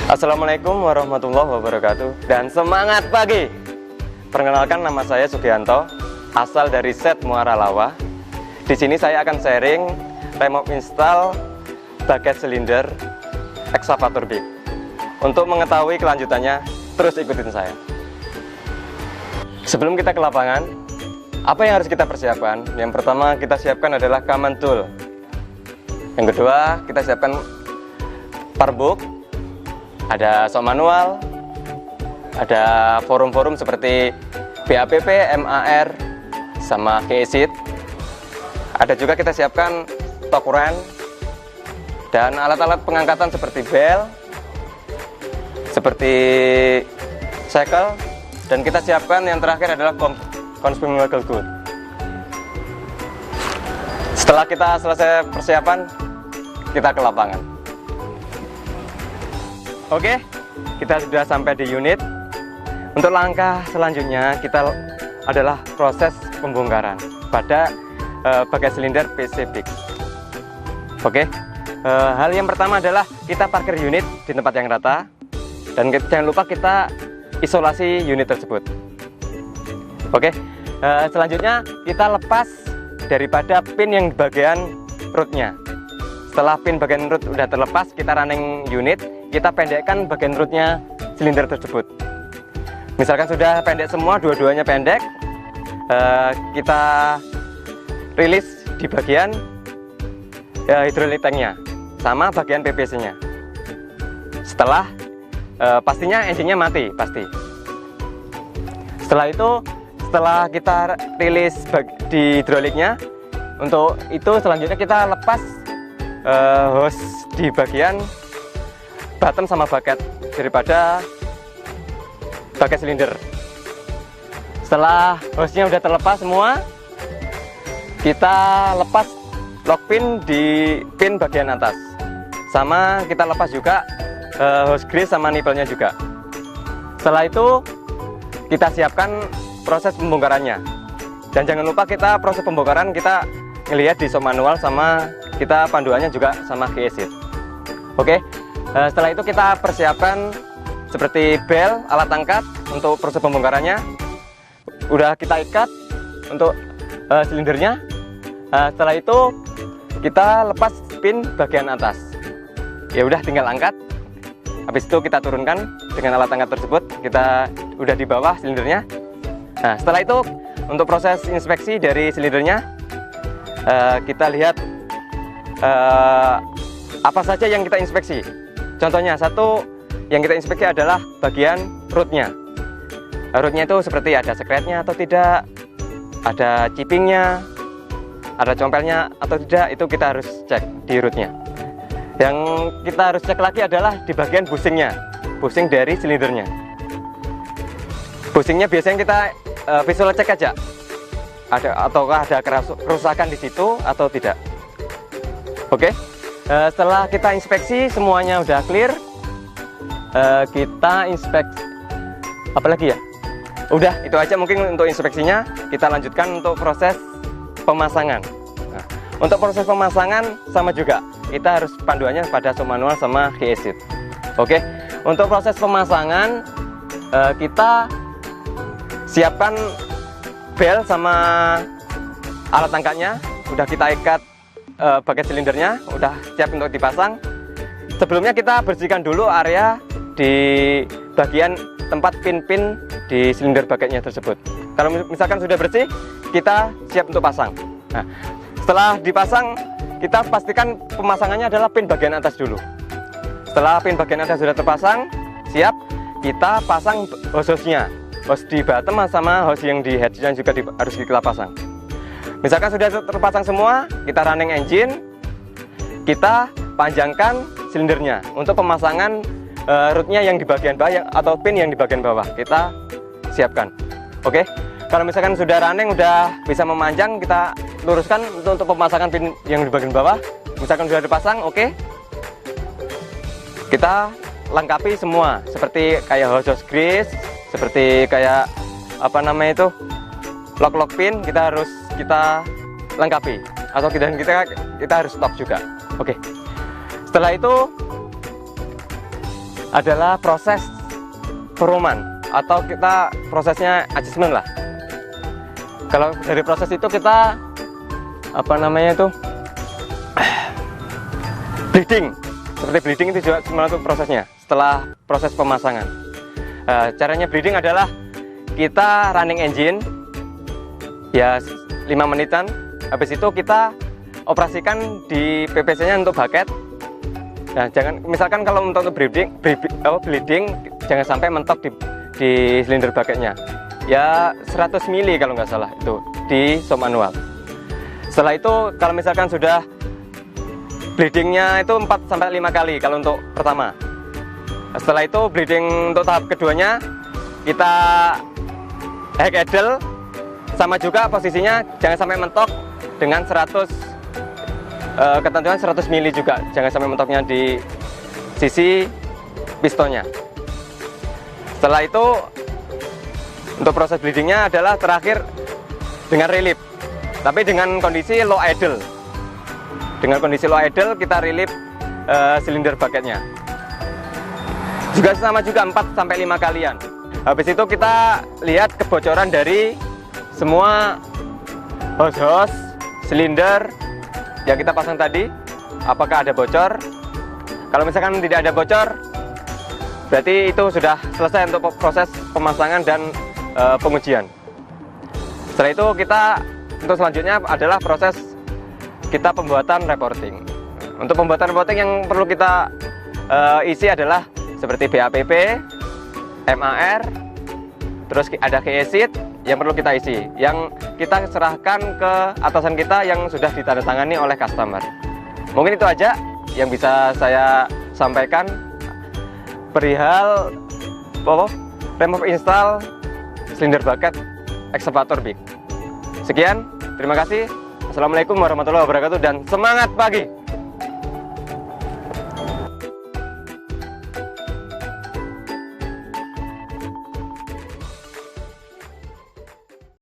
Assalamualaikum warahmatullahi wabarakatuh dan semangat pagi. Perkenalkan, nama saya Sugianto, asal dari Set Muara Lawa. Di sini saya akan sharing remove install baget silinder excavator big. Untuk mengetahui kelanjutannya, terus ikutin saya. Sebelum kita ke lapangan, apa yang harus kita persiapkan? Yang pertama kita siapkan adalah common tool. Yang kedua kita siapkan parbook, ada sok manual, ada forum-forum seperti BAPP, MAR, sama KESIT. Ada juga kita siapkan torque wrench dan alat-alat pengangkatan seperti bel, seperti shackle, dan kita siapkan yang terakhir adalah consumable good. Setelah kita selesai persiapan, kita ke lapangan. Oke, kita sudah sampai di unit. Untuk langkah selanjutnya kita adalah proses pembongkaran pada baget silinder PC Big. Oke, hal yang pertama adalah kita parkir unit di tempat yang rata, dan jangan lupa kita isolasi unit tersebut. Oke, selanjutnya kita lepas daripada pin yang bagian rootnya. Setelah pin bagian root udah terlepas, kita running unit, kita pendekkan bagian rootnya silinder tersebut. Misalkan sudah pendek semua, dua-duanya pendek, kita rilis di bagian hidrolik tanknya sama bagian PVC-nya. Setelah pastinya engine-nya mati pasti. Setelah itu, setelah kita rilis di hidroliknya, untuk itu selanjutnya kita lepas hose di bagian bottom sama baget daripada baget silinder. Setelah hose-nya udah terlepas semua, kita lepas lock pin di pin bagian atas, sama kita lepas juga hose grease sama nipple-nya juga. Setelah itu kita siapkan proses pembongkarannya, dan jangan lupa kita proses pembongkaran kita ngelihat di shop manual, sama kita panduannya juga sama KESIT. Oke, setelah itu kita persiapkan seperti bel, alat angkat untuk proses pembongkarannya. Udah kita ikat untuk silindernya. Setelah itu kita lepas pin bagian atas. Ya udah, tinggal angkat. Habis itu kita turunkan dengan alat angkat tersebut. Kita udah di bawah silindernya. Nah, setelah itu untuk proses inspeksi dari silindernya, kita lihat apa saja yang kita inspeksi. Contohnya, satu yang kita inspeksi adalah bagian rootnya. Rootnya itu seperti ada sekretnya atau tidak, ada chippingnya, ada compelnya atau tidak, itu kita harus cek di rootnya. Yang kita harus cek lagi adalah di bagian bushingnya, bushing dari silindernya. Bushingnya biasanya kita visual cek aja, ataukah ada kerusakan di situ atau tidak. Oke, setelah kita inspeksi semuanya udah clear, kita inspeksi apa lagi ya? Udah, itu aja mungkin untuk inspeksinya. Kita lanjutkan untuk proses pemasangan. Nah, untuk proses pemasangan sama juga, kita harus panduannya pada shop manual sama KESIT. Oke, untuk proses pemasangan kita siapkan bel sama alat angkatnya. Udah kita ikat baget silindernya, udah siap untuk dipasang. Sebelumnya kita bersihkan dulu area di bagian tempat pin-pin di silinder bagetnya tersebut. Kalau misalkan sudah bersih, kita siap untuk pasang. Nah, setelah dipasang, kita pastikan pemasangannya adalah pin bagian atas dulu. Setelah pin bagian atas sudah terpasang, siap, kita pasang hose-nya, hose di bottom sama hose yang di headnya juga harus kita pasang. Misalkan sudah terpasang semua, kita running engine, kita panjangkan silindernya. Untuk pemasangan rootnya yang di bagian bawah atau pin yang di bagian bawah, kita siapkan. Oke, kalau misalkan sudah running, udah bisa memanjang, kita luruskan untuk pemasangan pin yang di bagian bawah. Misalkan sudah dipasang, oke, kita lengkapi semua seperti kayak hose grease, seperti kayak apa namanya itu, lock pin, kita lengkapi, atau kita harus stop juga. Oke, setelah itu adalah proses perumahan atau kita prosesnya adjustment lah. Kalau dari proses itu kita bleeding. Seperti bleeding itu juga melakukan prosesnya setelah proses pemasangan. Caranya bleeding adalah kita running engine ya 5 menitan. Habis itu kita operasikan di PPC-nya untuk bucket. Nah, misalkan kalau untuk bleeding jangan sampai mentok di silinder bucketnya. Ya 100 mili kalau nggak salah itu di sop manual. Setelah itu kalau misalkan sudah bleedingnya itu 4-5 kali kalau untuk pertama. Setelah itu bleeding untuk tahap keduanya kita hack idle, sama juga posisinya jangan sampai mentok dengan 100 ketentuan 100 mili juga, jangan sampai mentoknya di sisi pistonnya. Setelah itu untuk proses bleedingnya adalah terakhir dengan relief, tapi dengan kondisi low idle. Dengan kondisi low idle kita relief silinder bucketnya. Juga sama juga 4-5 kalian. Habis itu kita lihat kebocoran dari semua hose silinder yang kita pasang tadi, apakah ada bocor. Kalau misalkan tidak ada bocor, berarti itu sudah selesai untuk proses pemasangan dan pengujian. Setelah itu kita untuk selanjutnya adalah proses kita pembuatan reporting. Untuk pembuatan reporting yang perlu kita isi adalah seperti BAPP, MAR, terus ada KE-sheet yang perlu kita isi, yang kita serahkan ke atasan kita yang sudah ditandatangani oleh customer. Mungkin itu aja yang bisa saya sampaikan perihal remove install silinder bucket excavator big. Sekian, terima kasih. Assalamualaikum warahmatullahi wabarakatuh dan semangat pagi.